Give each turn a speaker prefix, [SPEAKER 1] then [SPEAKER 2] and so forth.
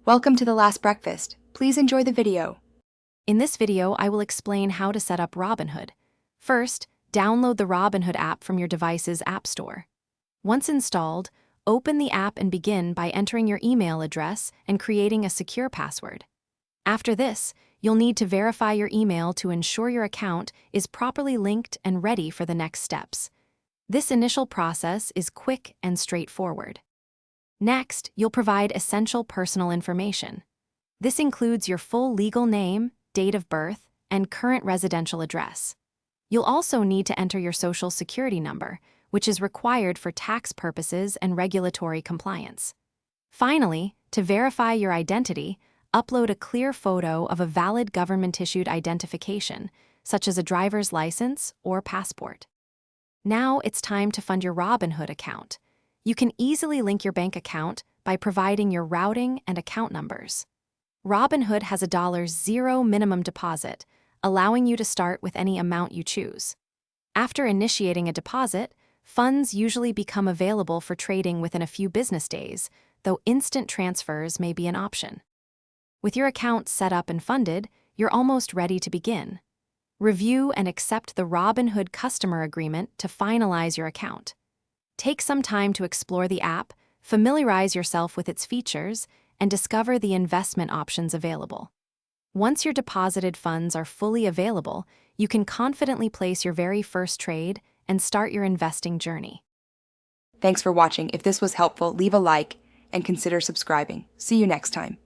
[SPEAKER 1] Welcome to The Last Breakfast. Please enjoy the video.
[SPEAKER 2] In this video, I will explain how to set up Robinhood. First, download the Robinhood app from your device's app store. Once installed, open the app and begin by entering your email address and creating a secure password. After this, you'll need to verify your email to ensure your account is properly linked and ready for the next steps. This initial process is quick and straightforward. Next, you'll provide essential personal information. This includes your full legal name, date of birth, and current residential address. You'll also need to enter your Social Security number, which is required for tax purposes and regulatory compliance. Finally, to verify your identity, upload a clear photo of a valid government-issued identification, such as a driver's license or passport. Now it's time to fund your Robinhood account. You can easily link your bank account by providing your routing and account numbers. Robinhood has a $0 minimum deposit, allowing you to start with any amount you choose. After initiating a deposit, funds usually become available for trading within a few business days, though instant transfers may be an option. With your account set up and funded, you're almost ready to begin. Review and accept the Robinhood customer agreement to finalize your account. Take some time to explore the app, familiarize yourself with its features, and discover the investment options available. Once your deposited funds are fully available, you can confidently place your very first trade and start your investing journey.
[SPEAKER 1] Thanks for watching. If this was helpful, leave a like and consider subscribing. See you next time.